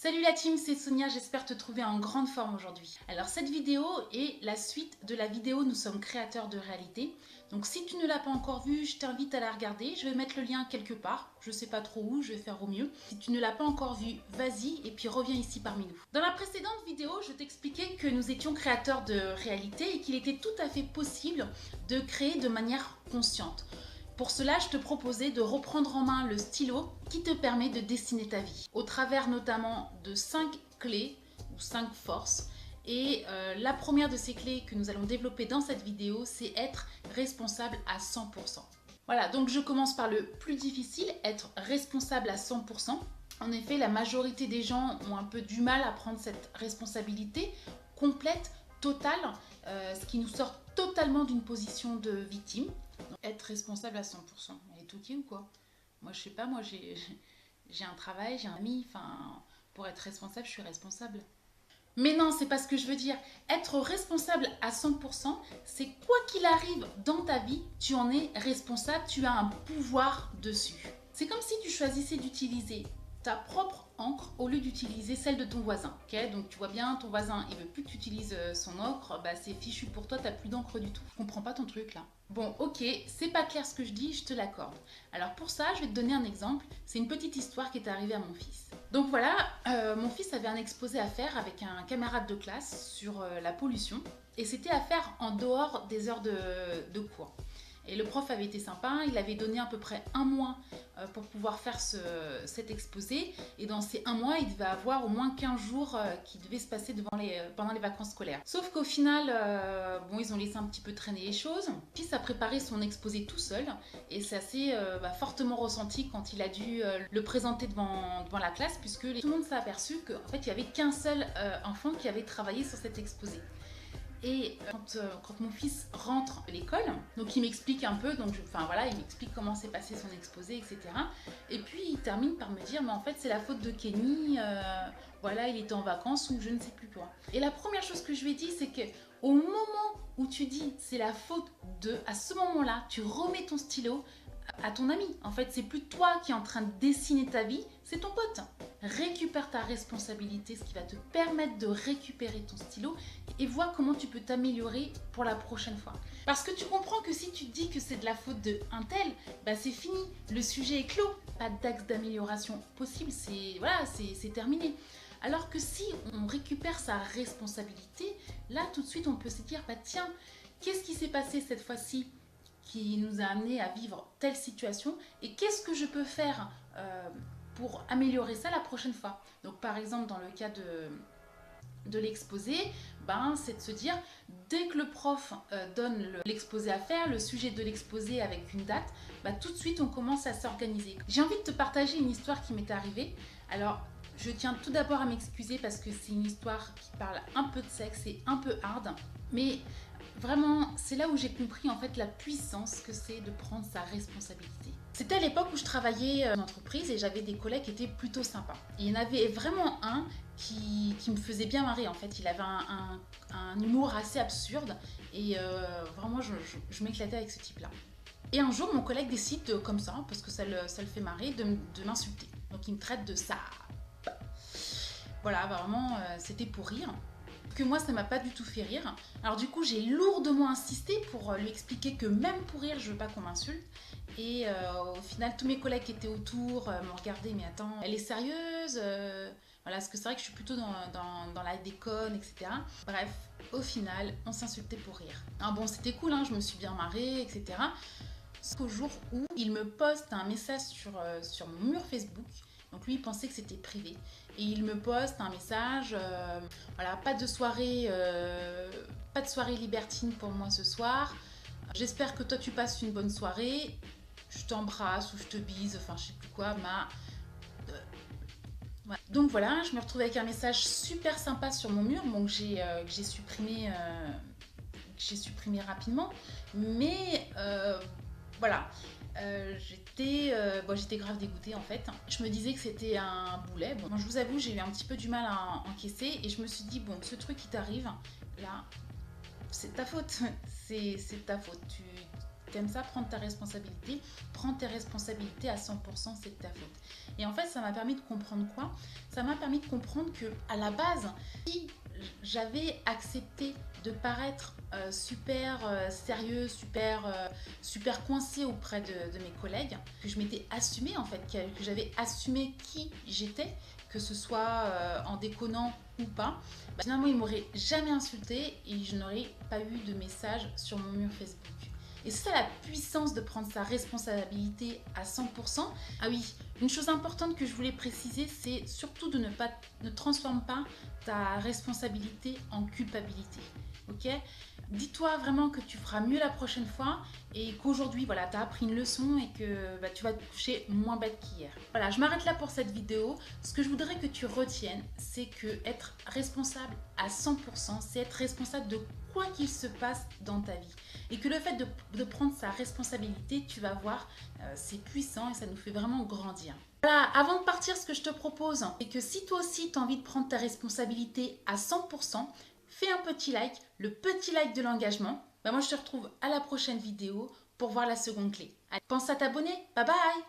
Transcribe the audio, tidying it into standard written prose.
Salut la team, c'est Sonia, j'espère te trouver en grande forme aujourd'hui. Alors cette vidéo est la suite de la vidéo Nous sommes créateurs de réalité. Donc si tu ne l'as pas encore vue, je t'invite à la regarder. Je vais mettre le lien quelque part, je sais pas trop où, je vais faire au mieux. Si tu ne l'as pas encore vue, vas-y et puis reviens ici parmi nous. Dans la précédente vidéo, je t'expliquais que nous étions créateurs de réalité et qu'il était tout à fait possible de créer de manière consciente. Pour cela, je te proposais de reprendre en main le stylo qui te permet de dessiner ta vie, au travers notamment de 5 clés ou 5 forces. Et la première de ces clés que nous allons développer dans cette vidéo, c'est être responsable à 100%. Voilà, donc je commence par le plus difficile, être responsable à 100%. En effet, la majorité des gens ont un peu du mal à prendre cette responsabilité complète, totale, ce qui nous sort totalement d'une position de victime. Donc, être responsable à 100%. Elle est ok ou quoi? Moi, je sais pas, moi j'ai un travail, j'ai un ami, enfin, pour être responsable, je suis responsable. Mais non, c'est pas ce que je veux dire. Être responsable à 100%, c'est quoi qu'il arrive dans ta vie, tu en es responsable, tu as un pouvoir dessus. C'est comme si tu choisissais d'utiliser ta propre encre au lieu d'utiliser celle de ton voisin. Okay, donc tu vois bien, ton voisin, il veut plus que tu utilises son encre, bah c'est fichu pour toi, t'as plus d'encre du tout. Je comprends pas ton truc là. Bon, ok, c'est pas clair ce que je dis, je te l'accorde. Alors pour ça, je vais te donner un exemple. C'est une petite histoire qui est arrivée à mon fils. Donc voilà, mon fils avait un exposé à faire avec un camarade de classe sur la pollution. Et c'était à faire en dehors des heures de cours. Et le prof avait été sympa, il avait donné à peu près un mois pour pouvoir faire cet exposé. Et dans ces un mois, il devait avoir au moins 15 jours qui devaient se passer pendant les vacances scolaires. Sauf qu'au final, bon, ils ont laissé un petit peu traîner les choses. Mon fils a préparé son exposé tout seul. Et c'est assez fortement ressenti quand il a dû le présenter devant la classe, puisque tout le monde s'est aperçu qu'en fait, il n'y avait qu'un seul enfant qui avait travaillé sur cet exposé. Et quand mon fils rentre à l'école, donc il m'explique un peu, il m'explique comment s'est passé son exposé, etc. Et puis il termine par me dire, mais en fait c'est la faute de Kenny, voilà, il était en vacances ou je ne sais plus quoi. Et la première chose que je lui ai dit, c'est que au moment où tu dis c'est la faute de, à ce moment-là, tu remets ton stylo à ton ami. En fait, c'est plus toi qui es en train de dessiner ta vie, c'est ton pote. Récupère ta responsabilité, ce qui va te permettre de récupérer ton stylo et vois comment tu peux t'améliorer pour la prochaine fois. Parce que tu comprends que si tu te dis que c'est de la faute de un tel, bah c'est fini, le sujet est clos. Pas d'axe d'amélioration possible, c'est terminé. Alors que si on récupère sa responsabilité, là tout de suite on peut se dire, bah tiens, qu'est-ce qui s'est passé cette fois-ci qui nous a amené à vivre telle situation et qu'est-ce que je peux faire pour améliorer ça la prochaine fois. Donc par exemple dans le cas de l'exposé, c'est de se dire, dès que le prof donne l'exposé à faire, le sujet de l'exposé avec une date, tout de suite on commence à s'organiser. J'ai envie de te partager une histoire qui m'est arrivée. Alors je tiens tout d'abord à m'excuser parce que c'est une histoire qui parle un peu de sexe et un peu hard, mais vraiment, c'est là où j'ai compris en fait la puissance que c'est de prendre sa responsabilité. C'était à l'époque où je travaillais en entreprise et j'avais des collègues qui étaient plutôt sympas. Et il y en avait vraiment un qui me faisait bien marrer en fait. Il avait un humour assez absurde et vraiment je m'éclatais avec ce type-là. Et un jour, mon collègue décide, comme ça, parce que ça le fait marrer, de m'insulter. Donc il me traite de ça. Voilà, vraiment, c'était pour rire. Que moi ça m'a pas du tout fait rire. Alors du coup j'ai lourdement insisté pour lui expliquer que même pour rire je veux pas qu'on m'insulte. Et au final tous mes collègues qui étaient autour m'ont regardé, mais attends, elle est sérieuse voilà, parce que c'est vrai que je suis plutôt dans la déconne, etc. Bref, au final on s'insultait pour rire. Alors bon c'était cool, hein, je me suis bien marrée, etc. Jusqu'au jour où il me poste un message sur mon mur Facebook. Donc lui il pensait que c'était privé. Et il me poste un message, voilà, pas de soirée libertine pour moi ce soir. J'espère que toi tu passes une bonne soirée. Je t'embrasse ou je te bise, enfin je sais plus quoi, ouais. Donc voilà, je me retrouve avec un message super sympa sur mon mur, donc que j'ai supprimé rapidement. Mais voilà. J'étais grave dégoûtée en fait. Je me disais que c'était un boulet. Bon, je vous avoue, j'ai eu un petit peu du mal à encaisser et je me suis dit, bon, ce truc qui t'arrive, là, c'est ta faute. C'est ta faute. t'aimes ça, prendre ta responsabilité, prends tes responsabilités à 100%, c'est de ta faute. Et en fait, ça m'a permis de comprendre quoi? Ça m'a permis de comprendre que à la base, si j'avais accepté de paraître super sérieux, super coincée auprès de mes collègues, que je m'étais assumée en fait, que j'avais assumé qui j'étais, que ce soit en déconnant ou pas, bah, finalement ils m'auraient jamais insulté et je n'aurais pas eu de message sur mon mur Facebook. Et c'est ça la puissance de prendre sa responsabilité à 100%. Ah oui, une chose importante que je voulais préciser, c'est surtout de ne transforme pas ta responsabilité en culpabilité. Ok? Dis-toi vraiment que tu feras mieux la prochaine fois et qu'aujourd'hui, voilà, tu as appris une leçon et que bah, tu vas te coucher moins bête qu'hier. Voilà, je m'arrête là pour cette vidéo. Ce que je voudrais que tu retiennes, c'est que être responsable à 100%, c'est être responsable de quoi qu'il se passe dans ta vie. Et que le fait de prendre sa responsabilité, tu vas voir, c'est puissant et ça nous fait vraiment grandir. Voilà, avant de partir, ce que je te propose, c'est que si toi aussi tu as envie de prendre ta responsabilité à 100%, fais un petit like, le petit like de l'engagement. Bah moi, je te retrouve à la prochaine vidéo pour voir la seconde clé. Allez, pense à t'abonner. Bye bye!